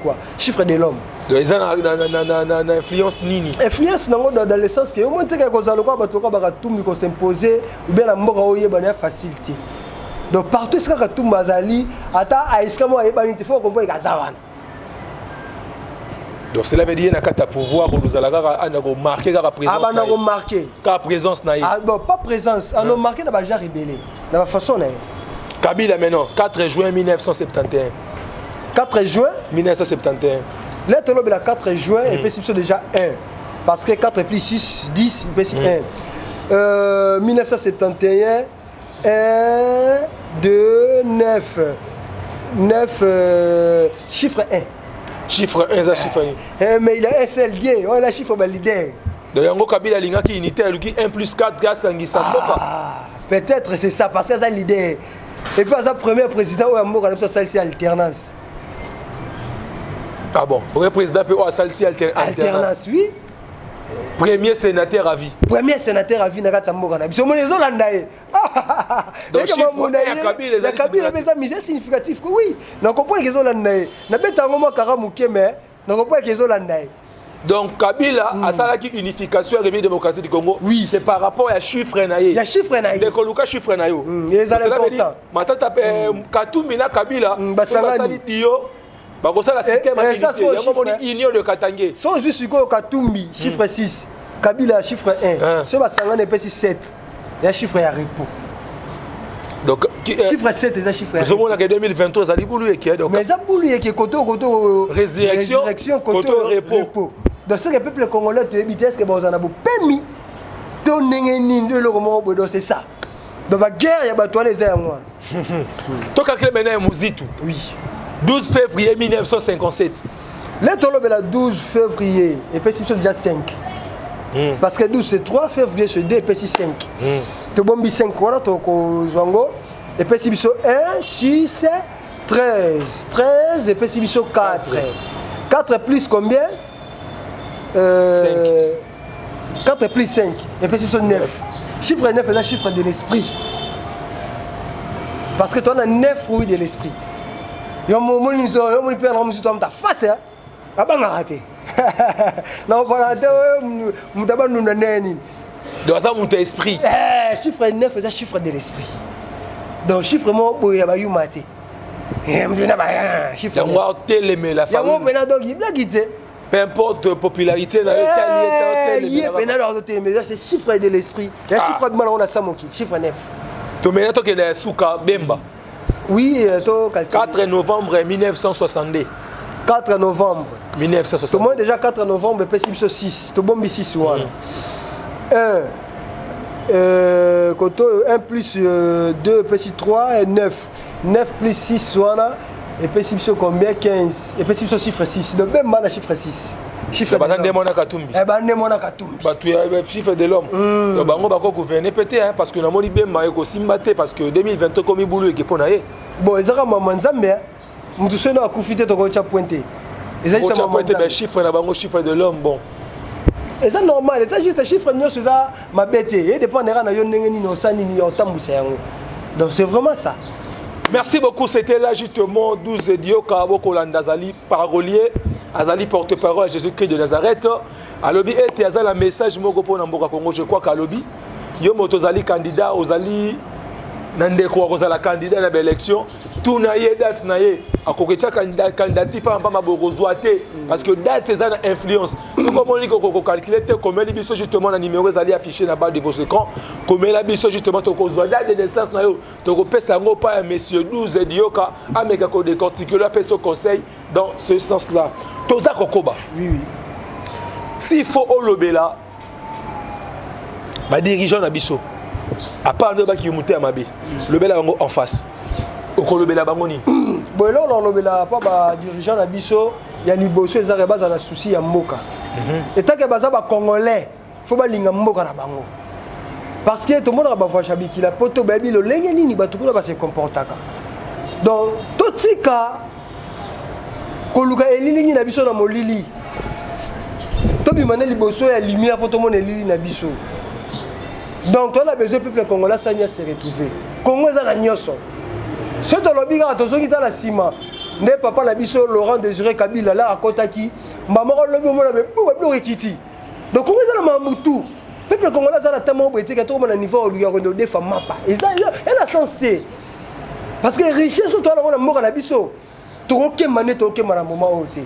quoi. Chiffre de l'homme. Donc, ils ont influence nini. Influence dans le sens que au moins, tu as tout s'imposer ou bien la mort a facilité. Donc partout ce que tu m'azali, ata aïskamo aïbani, il faut comprendre Gazawana. Donc cela veut dire que tu as pouvoir nous allons marquer la présence. Ah bah on marqué. La présence naïe. Ah bon pas présence, on a marqué dans la déjà rebellé. Dans la façon naïe. Kabila maintenant 4 juin 1971. 4 juin 1971. Là tu as 4 juin et puis c'est déjà 1 parce que 4 plus 6 10 et puis 1. 1971 1, 2, 9. 9, chiffre 1. Chiffre 1, c'est chiffre 1. Mais il a un seul Dieu, on a chiffre leader. Donc, il y a Kabila Linga qui unité, 1 plus 4, grâce à Nguissa. Peut-être c'est ça, parce que c'est un leader. Et puis, c'est le premier président où il y a une alternance. Ah bon, le président peut avoir une alternance, oui. Premier sénateur à vie. Premier sénateur à vie, na kati mboka na biso moni ezolanda ye. Donc Kabila beza mise significatif que oui. Na comprend que ezolanda ye. Na beta ngoma karamuke mais na comprend que ezolanda ye. Donc Kabila a ça qui unification de la démocratie du Congo. Oui, c'est par rapport à chiffre naïe. Il y a chiffre naïe. De koluka chiffre naïe. Les important. Matata Katumbi na Kabila. Basangani dio. Bakosa la système union de Katangé. Sans juste que Katumbi chiffre 6, Kabila chiffre 1. Ce basangani est 7. Il y a chiffre à repos. Donc chiffre 7 c'est un chiffre. Nous sommes en 2023 ça dit boulou et qui donc mais ça boulou et qui koto résurrection koto repos. Donc ce que le peuple congolais te dit est-ce que bozana bo permis to nengeni de lokomo bodo c'est ça. Dans la guerre il y a batoine les moi. To kakle mena muzitu. Oui. 12 février 1957. Le tolo de la 12 février et puis c'est déjà 5. Parce que 12 c'est 3 février c'est 2 et puis c'est 5. Tu bombi 5 voilà to ko zwango et puis c'est 1 6 13 13 et puis c'est 4. 4 plus combien 4 plus 5 et puis c'est 9. Chiffre 9 est un chiffre de l'esprit. Parce que tu as 9 fruits de l'esprit. Yo mo ni so yo mo ni pe na mo si to am ta face hein abanga raté na on va raté mutaba nous nani donc ça mon esprit chiffre 9 c'est chiffre de l'esprit donc chiffre mo boya ba yumate mutuna ba chiffre moi télémé la famille ya mo pena donc il blaguité peu importe popularité na c'est chiffre de l'esprit il chiffre de mal on a ça mon kit chiffre 9 to mena to ke na suka bemba. Oui, 4 novembre 1962. 4 novembre 1962. Tout le monde déjà 4 novembre, et puis 6. Tout le monde 6. 1 plus 2, puis 3, et 9. 9 plus 6, et puis combien 15. Et puis chiffre 6. Donc même mal chiffre 6. chiffre de l'homme. Bango bako gouverner peut-être parce que na moni bemba eko simbate parce que 2020 comme boulot et pour naé. Bon, ezaka maman Nzambe. Mutu seno akufite to ko cha pointer. Ezali ça maman Nzambe. Chiffre na bango chiffre de l'homme bon. Et ça normal, c'est juste chiffre nyonso ça ma bête et dépendera na yo ndenge nini osani ni otambusa yango. Donc c'est vraiment ça. Merci beaucoup, c'était là justement 12 Dioka Abokolanda Azali parolier, Azali porte-parole à Jésus-Christ de Nazareth. Alobi et Azali un message moko pour Namboka Congo, je crois qu'Alobi yo moto Azali candidat Ozali nande ko kozala candidat na élection, tout na ye date na ye akokecha candidat pas pas mabokozwate parce que date c'est une influence. C'est comme on dit qu'on calcule comme les biso justement na numéro Azali affiché na bas de vos écrans, comme la biso justement to kozwa date de naissance na yo, to kopesa ngo pas monsieur 12 Dioka ameka ko décortiquer la personne conseil dans ce sens-là. Toza kokoba. Oui oui. S'il faut olobela ba dirigeant na biso à part de qui monter à Mabé le bel en face au le bel abangoni bon là on le bel pas ba dirigeant na biso ya liboso ezaka baza na souci ya mboka et tant que baza ba congolais faut ba linga mboka na bango parce que tout le monde ba voix chabiki la poto babi lo lenge nini ba tukula ba se comportaka donc totika koluka elilingi na biso na molili to bimane liboso ya lumière pour tout le monde elili na biso. Donc, on a besoin du peuple congolais ça se retrouver. Congo est à la nyoso. Ce que l'on a attention qui est à la cima. Ne papa la biso Laurent Désiré Kabila là à Kotaki. Maman le moment là mais pour rekiti. Donc Congo est à la Mamoutou. Peuple congolais ça la tellement beau que tout le monde niveau lui a donné des femmes mapa. Et ça elle a sensité. Parce que richesse toi là on a mort à la biso. To OK mané to OK mara moment oté.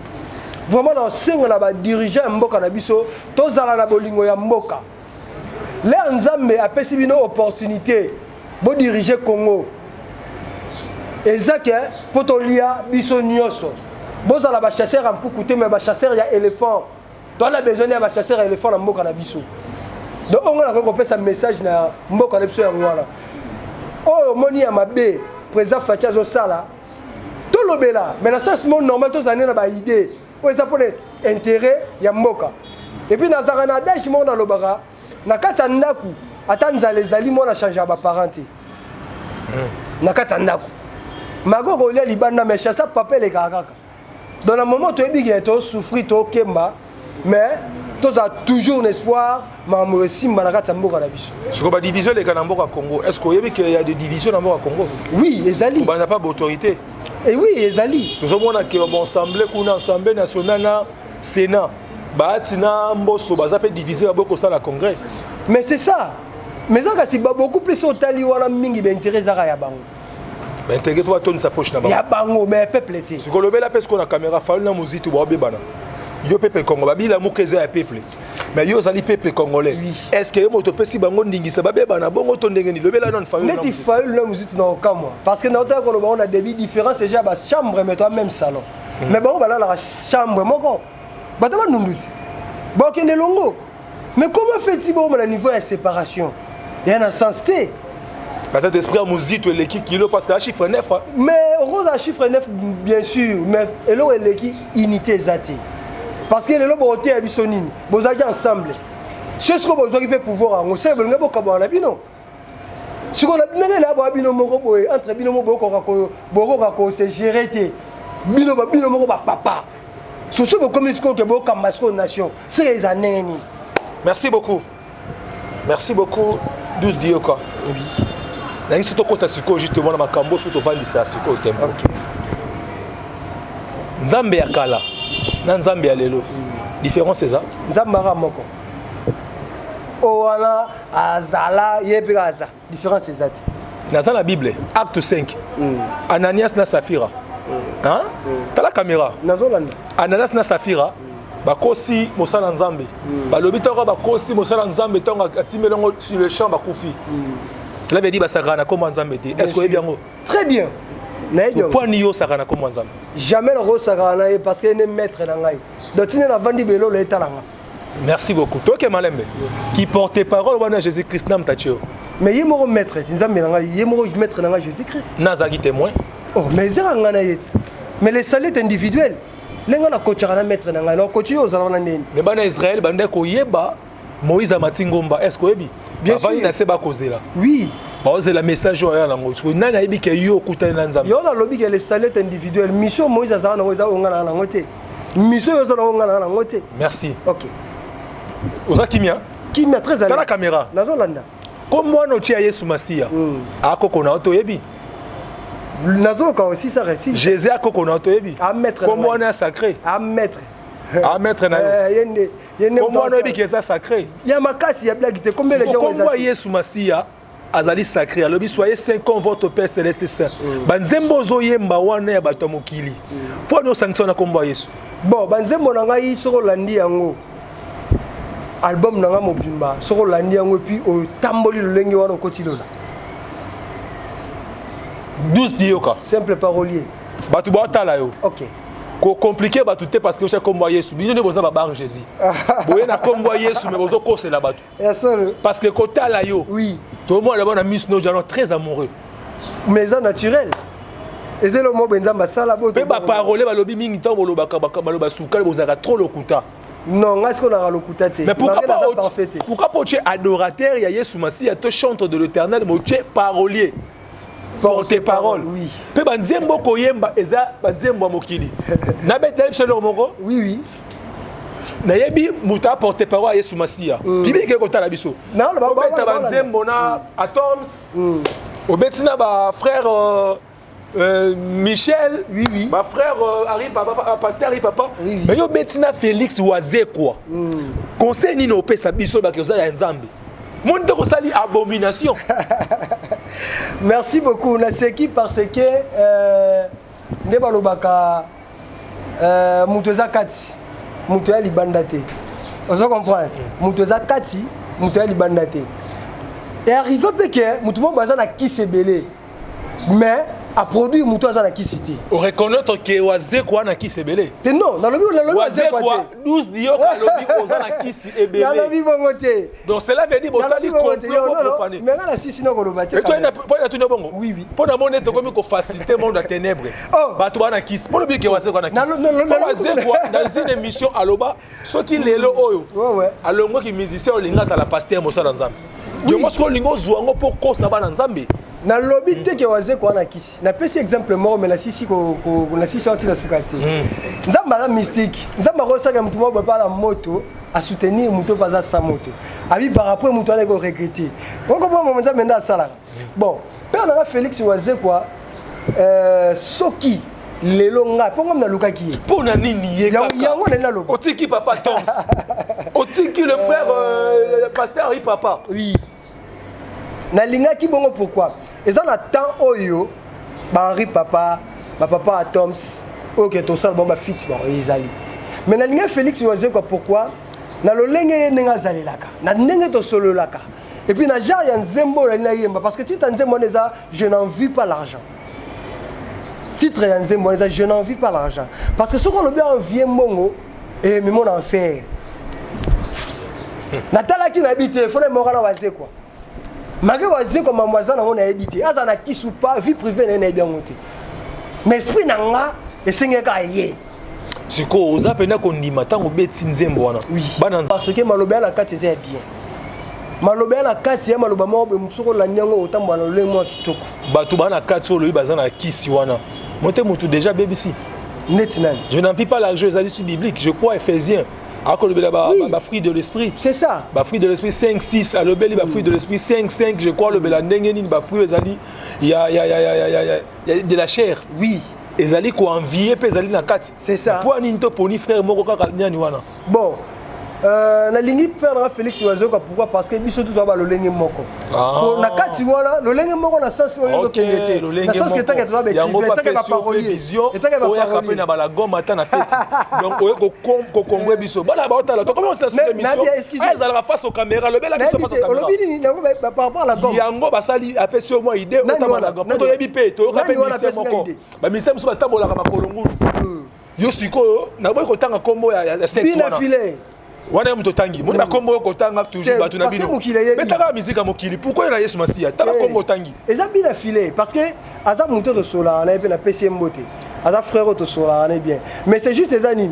Vraiment dans cinq là ba dirigeant mboka na biso to zala na bolingo ya mboka. Les Nzambe a pesi bino opportunité pour diriger Congo. Et ça que pour tolia biso nyoso. Boza la ba chasseur en pour coûter mais ba chasseur ya éléphant. Toi la besoin ya ba chasseur éléphant na mboka na biso. Donc on a ko pesa message na mboka na biso ya ngwala. Oh moni ya mabe président Fatia zo sala. To lobela mais na sens normal to zané na ba idée. Ouais ça pour intérêt ya mboka. Et puis na zakana dash mo na lobara. Na kati ndaku ata nzale ezali mona changer ba parenté na kati ndaku mago kolia libanda mais chassa papa le kaka dans le moment tu ebi que tu souffrir to kemba mais tu as toujours l'espoir mamu simba na kati mboka na biso ce ko ba division le kana mboka Congo est-ce qu'il y a des divisions dans mboka Congo oui ezali ba na pas d'autorité et oui ezali nous avons que bon assemblée kuna assemblée nationale na sénat Batina Mbosso bazape divisé à beaucoup ça la congrès. Mais c'est ça. Mais ça c'est beaucoup plus au tali wala mingi ben intérêt zara ya bango. Ben intérêt toi ton sa poche na bango. Ya bango mais peuple était. Ce que le bel parce qu'on a caméra falu na muziki bo bebana. Yo peuple Congo babila mukeza ya peuple. Mais yo zali peuple congolais. Oui. Est-ce que yo moto pesi bango ndingi sa bebana bongo to ndenge ni le bel non falu. Mais tu falu na muziki na okamwa parce que na autant que on a des différences déjà ba chambre mais toi même salon. Mais bon voilà la chambre moko. Batama nunduti. Bon, ok, longo. Mais comment fait-il bon à niveau de séparation? Il y a un sens T. Bah, cet esprit à musique, l'équipe kilo parce que la chiffre 9. Mais rose à chiffre 9, bien sûr. Mais elle est l'équipe unité zati. Parce que les lobes ont été abissonnés. Vous avez ensemble. C'est ce que vous avez pouvoir. On sait que vous avez pouvoir en abino. Ce qu'on a bien là, abino moko entre bino moko c'est géré. Bino moko papa. Ce sont les communistes qui ont comme nation. C'est les années. Merci beaucoup. Merci beaucoup, 12 Dioka. Oui. Dans ce cas, justement, dans ma cambo, sur le vent ça, c'est quoi le tempo? Nzambe ya kala, Nzambe ya lelo. Différence c'est ça? Nzambe ya moko. Owana azala yebraza. Différence c'est ça. Dans la Bible, acte 5. Ananias na Safira. Hein? T'as la caméra. Ananias na Safira. Bakosi mosala nzambe. Balobi toko bakosi mosala nzambe tonga atimelongo sur le champ bakufi. Cela veut dire basakana comme nzambe te. Est-ce que bien? Très bien. Pourquoi niyo sakana comme nzambe? Jamais le sakana parce qu'il est maître na ngai. Donc tu n'as vandi belo le talanga. Merci beaucoup. Toi qui es malembe qui porte parole wana Jésus-Christ nam tachio. Mais il est maître, nzambe na ngai, il est maître na ngai Jésus-Christ. Nazaki témoin. Oh mais zera ngana yet. Mais les salaires individuels. lenga na coachera na maître na ngai na coach yo zala na nini mais bana Israël bande ko yeba Moïse Amatingomba est-ce que oyebi bien sûr sûr na seba kozela oui c'est la message oya nango nani ayebi ke yo kutana na nzambe yo na lobby que les salaires individuels mission Moïse azala na ngoza ngana na ngote mission yo zala ngana na ngote merci OK oza kimia très à l'aise la caméra nazo landa comme moi no tia Yesu Masia akoko na oto yebi nazo ka aussi ça récit Jésus akoko na oto yebi à mettre comme moi na sacré à mettre na yende comme moi no yebi que ça sacré ya makasi ya blague te combien les gens comme moi Yesu Masia azali sacré alobi soyez saint comme votre Père céleste saint banzembo zo yemba wana ya bato mokili po no sanction na kombo Yesu bon banzembo na ngai soko landi yango album nanga mobimba soko landi yango puis o tamboli lolenge wana okoti lola 12 dioka simple parolier batu ba tala yo OK ko compliqué batu te parce que c'est comme Yesu bino ne boza ba bar Jésus boye na comme Yesu mais bozo kosela batu parce que ko tala yo oui tout le monde là na miss no jano très amoureux mais ça naturel et c'est le mot benzamba sala bo pe ba parole ba lobi mingi temps boloba baloba suka bozaka trop lokuta non est-ce qu'on a lokuta te mais pourquoi pas tu es adorateur il y a Yesu Masia tu chantes de l'Éternel mais tu es parolier porte-parole oui pe banzembo koyemba eza banzembo mokili na betel chelor moko oui na yebi muta porte-parole Yesu Masia bibi ke kota la biso non ba banzembo na atoms obetina ba frère Michel oui ba frère Harry papa pasteur Harry papa mais yo betina Félix Oazé quoi conseil ni no pesa biso ba ke za ya nzambe monde ko sali abomination. Merci beaucoup Naseki parce que Nebalobaka Mutoza Kati Mutoya Libandate. Vous comprenez? Mutoza Kati Mutoya Libandate. Et arrivé que Mutomo Bazana qui s'est belé. Mais a produit Mutoza na qui cité. On reconnaître que Oazé quoi na qui s'est belé. Non, dans le Oazé quoi 12 dio ka lobi ozana qui s'est belé. Dans la vie bongoté. Donc cela veut dire bosali complot profané. Mais là si sinon ko lobate. Et toi na tout bongo. Oui. Pour na monnaie to comme ko faciliter monde de ténèbres. Bato bana kiss. Pour le bien que Oazé quoi na kiss. Oazé quoi dans une émission aloba ceux qui lelo oyo. Ouais. Alongo qui musicien olinga za la pasteur mosa dans nzambe. Yo mo so lingo zuango pour kosa bana nzambe. Na lobby te ke Oazé quoi na kiss. Na pesi exemple mort mais la sisi ko na sisi anti na sukate. Nzamba la mystique. Nzamba ko saka mutu mo ba la moto à soutenir mutu baza sa moto. Abi par après mutu ala ko regretter. On comprend mon nzamba nda sala. Bon, père na Félix Oazé quoi soki lelo nga pongo na luka ki. Pona nini ye kaka. Yango na lobo. Otiki papa Toms. Otiki le frère pasteur Harry papa. Oui. Na linga ki bongo pourquoi? Et ça na temps oyo ba Henri papa, ba papa Toms, OK to sal bon ba fit bon ezali. Mais na linga Félix Oazé quoi pourquoi? Na lo lenge nenga zalelaka. Na ndenge to solo laka. Et puis na ja ya nzembo na yemba parce que titre nzembo neza je n'en vis pas l'argent. Titre ya nzembo neza je n'en vis pas l'argent parce que ce qu'on le bien envier mongo et mais mon enfer. Na tala ki na bité faut le morala Oazé quoi. Malgré Oazé comme maman na on a habité azana kisu pas vie privée na bien monté mais esprit nanga esenga ka ye siko oza pena ko ndima tango beti nzembo wana bana parce que maloba na kati c'est bien maloba na kati ya maloba mo be musoko la nyango otambo na le mo kitoko batu bana kati olo bazana kisi wana monte mutu déjà BBC netinal je n'en vis pas l'argent ezali biblique je crois Éphésiens ba fruit de l'esprit c'est ça ba fruit de l'esprit 5 6 à l'obeli ba fruit de l'esprit 5 5 je crois le bela ndenge nini ba fruit ezali il y a de la chair oui ezali ko envier pe ezali na kati c'est ça pour ani to poni frère moko kaka nyani wana bon na lingi perdre Félix Oazé pourquoi parce que biso tout va le lenge moko na kati wana le lenge moko na sens oyo kendete na sens que tanka toba écrivain tanka ba parolier et tanka ba parolier na bala goma ta na fête donc oyo ko kongwe biso bana ba otala to comment on se fait émission ezala ba face aux caméras le bela biso face aux caméras olobi ni nango par rapport à la gomme yango basali apesi au moins idée otama la gomme to yebi pe to ka pe ministère moko ba ministère musu batambola ka makolongulu yo siko na boy ko tanga kombo ya 7 wana wana muto tangi mona kombo ko tanga toujours batu na bino mais taka musique mokili pourquoi na Yesu Masia taka kombo tangi eza bien affilé parce que aza muto de sola na pe na PCM boté aza frère auto sola on est bien mais c'est juste ces années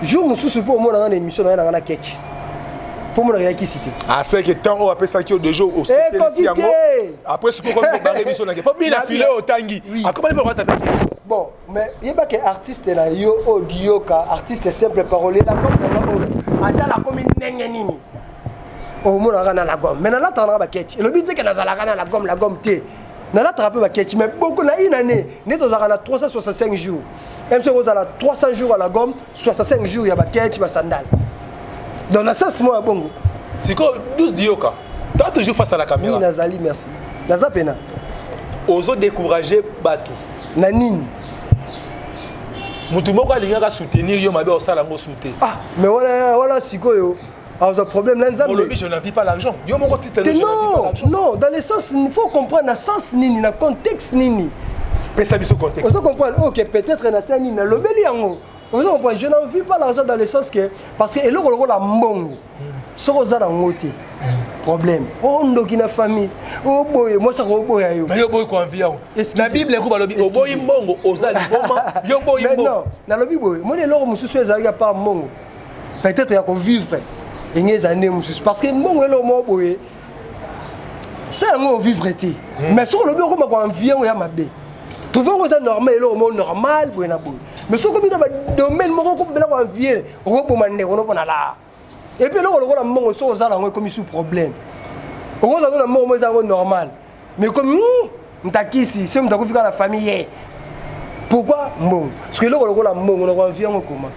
jour mususu pour moi dans une émission dans un catch pour moi qui cité ah c'est que tant on appelle ça qui au deux jours au après ce qu'on va barrer émission n'a pas bien affilé au tangi à comment il peut taper bon mais il y a pas que artiste là yo audio ka artiste simple parolier là comme on a la commune nini au moins on a la gomme mais là t'en as pas catch le but c'est que dans la gomme té na la trappe ba ketch mais beaucoup na une année net aux arana 365 jours MC Rose a 300 jours à la gomme 65 jours il y a ba ketch ba sandal dans la sens moi bongo c'est quoi 12 dioka tu as toujours face à la caméra Nazali merci naza pena ozo décourager batu na nini mutu moko alingaka soutenir yo mabe osala ngo soutenir ah mais voilà sikoyo alors le problème là je n'envie pas l'argent. Yo mon titre non dans le sens il faut comprendre le sens nini na contexte nini. Mais ça biso contexte. Vous comprenez OK peut-être na ça nini na lobeli yango. Vous comprenez je n'envie pas l'argent dans le sens que parce que eloko la mbongo. Soko za na ngote. Problème. On ndoki na famille. Oh boy moi ça ko boy ayo. Mais yo boy ko envie yango. La Bible ko balobi o boy mbongo ozali boma yo boy mbongo. Non, na lobi boy. Moi eloko mususu ezali pas mbongo. Peut-être ya ko vivre. Parce que mon vélo moboé c'est un vivre été mais sur le bureau ma vient ou ya mabe trouvons que c'est normal le normal pour na boy mais sur comme dans domaine mon ko bela ko vient on ko mande on na la et puis là on la mon so za la comme sous problème on za na mon za normal mais comme mtakisi c'est mtako fika la famille pourquoi mon parce que là on la mon on vient comment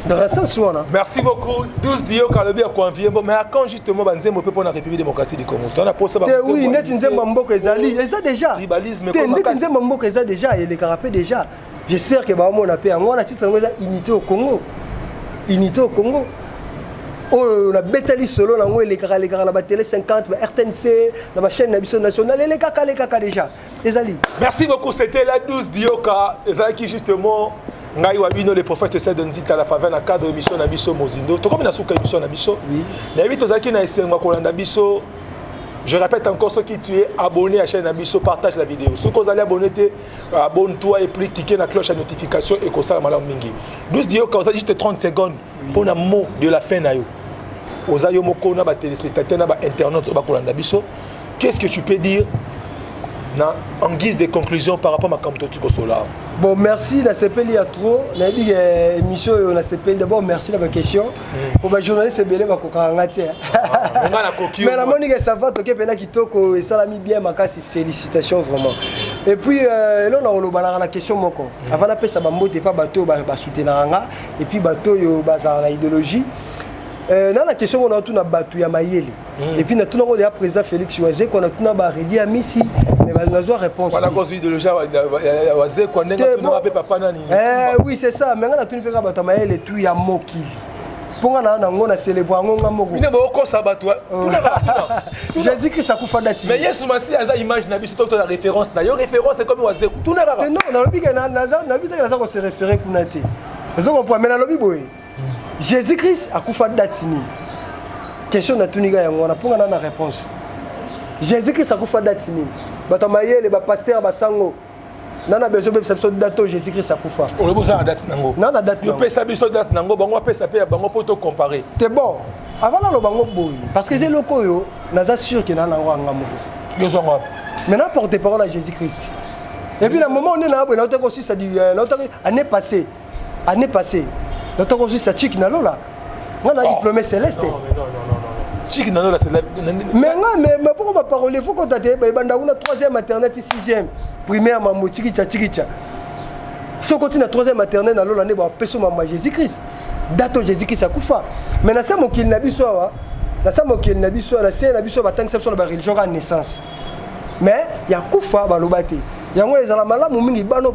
dans la sens où on a. Merci beaucoup. 12 Dio Kalobi a convié. Mais quand justement, Banzemo peut pour la République démocratique du Congo. On a posé. Oui, net Nzemba Mboko ezali. Et ça déjà. Tribalisme. Net Nzemba Mboko ezali déjà. Et les carapés déjà. J'espère que on a paix. On a titre unité au Congo. Unité au Congo. Oh, la bétali solo là où les carapés la télé 50, RTNC, la chaîne nationale et les caca déjà. Ezali. Merci beaucoup. C'était la 12 Dioka. Ezali qui justement. Ngai wa bino les prophètes essaient de nzita la faveur na cadre émission na biso mozindo to comme na suka émission na biso oui na bito zaki na esenga ko landa biso je répète encore ceux qui tu es abonné à la chaîne na biso partage la vidéo ceux qui vous allez abonner abonne-toi et puis cliquer la cloche à notification et comme ça malamu mingi 12 dio ka juste 30 secondes pour na mot de la fin na yo ozayo moko na ba téléspectateurs na ba internautes ba ko landa biso qu'est-ce que tu peux dire en guise de conclusion par rapport à ma campagne solar. Bon, merci, la CPL il y a trop. La émission on a CPL d'abord merci de ma question. Pour les journalistes c'est belé ba kokangati. Mais la monique ça va toquer pena kitoko et ça l'a mis bien ma casse félicitations vraiment. Et puis là on a la question moko. Avant d'appeler ça ba mbote pas bateau ba soutenir nga et puis bateau yo bazar la idéologie. Dans la question on a tout na bateau ya mayeli. Et puis na tout na président Félix Chouazé qu'on a tout na ba redi à Missi. Réponse. Oui, c'est ça. Mais on a tout le tout ya mokili. Pour on a célébré Jésus-Christ a kufa dati. Mais Yesu Masi a image na biso to la référence na yo référence c'est comme Wazé. Tout na non, na lobi na bi ça ko se référer kunate. Vous comprenez mais na lobi boy. Jésus-Christ a kufa dati ni. Question na tuniga yango na pour na réponse. Jésus-Christ a kufa dati ni. Batamayele ba pasteur ba sango nana besoin de cette date Jésus-Christ a kufa on a besoin de date nango nana date yo pesa biso date nango bango pesa pe bango poto comparer c'est bon avant là lo bango boy parce que c'est loko yo naza sûr que nana ngo ngamo yo zongo maintenant porte parole à Jésus-Christ et puis le moment on est là on a aussi ça dit année passée notre aussi ça chic na lola on a diplômé céleste non Chic nano la c'est mais pourquoi parler faut qu'on t'aide banda una 3e maternelle 6e primaire maman chikicha so continue 3e maternelle na lola ne ba peso maman Jésus-Christ date Jésus-Christ akufa mais na ça mon qu'il na biso wa na ça mon qu'il na biso na c'est na biso ba tankseption ba religion à naissance mais ya kufa ba lobate yango ezala malamu mingi bano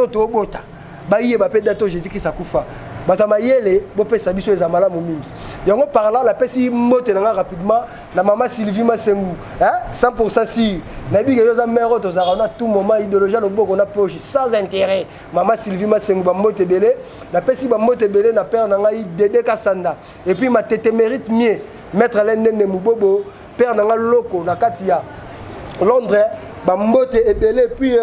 to bota ba yé ba pe date Jésus-Christ akufa batamayele bo pesa biso ezala malamu mingi yango par là la pesi mote nanga rapidement la maman Sylvie Masengu hein 100% si nabi que yoza mère to za na tout moment idéologie le boko na poche sans intérêt maman Sylvie Masengu ba mote belé la pesi ba mote belé na père nanga Dédé Kasanda et puis ma tete mérite mieux maître Lendene Mubobo père nanga loko na katia Londres ba mote belé puis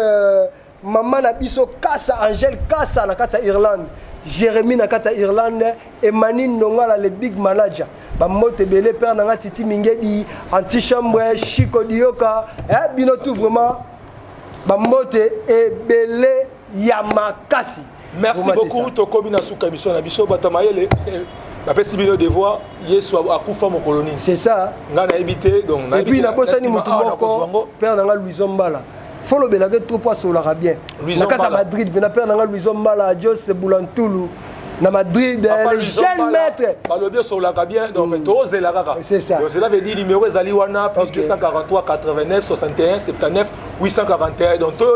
maman na biso Kassa Angèle Kassa na kata Irlande, Jérémy na kata Irlande, Emmanuel Nongala le big manager. Bamote belé père na Titi Mingedi, Antichambre, Chico Dioka, bino tout vraiment. Bamote et belé Yamakasi. Merci beaucoup Tokobi na suka émission na biso batamayele. La possibilité de voir Yesu akufa mon colonie. C'est ça. Ngana éviter donc. Et puis na bossa ni mutu moko père na Louison Mbala. Faut le belaguer trop pas sur la bien. Na casa Madrid, vena père na Louison Mbala, Jose Boulantoulou. Na Madrid, les jeunes maîtres. Le bien sur la bien, donc c'est ça. Donc cela veut dire numéro Zaliwana plus 243 89 61 79 841. Donc toi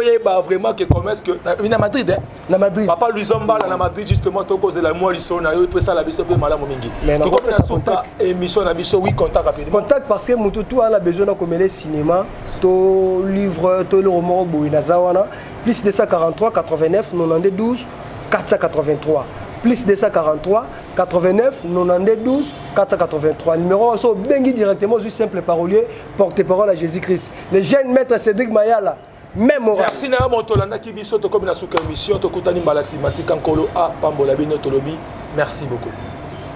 vraiment que commerce que na Madrid hein. Na Madrid. Papa Luizomba na Madrid justement to cause la moi lisona yo peut ça la biso pe malamu mingi. To comme na suka émission na biso oui contact rapidement. Contact parce que mututu a besoin de comme le cinéma, to livre, to le roman boina zawana plus 243 89 92 483. Plus 243 89 92 483. Numéro so bengi directement juste simple parolier porte-parole à Jésus-Christ. Le jeune maître Cédric Mayala même oral. Merci na montolanda ki biso to comme na suka émission to kutani mbala simatika nkolo a pambola bino tolobi. Merci beaucoup.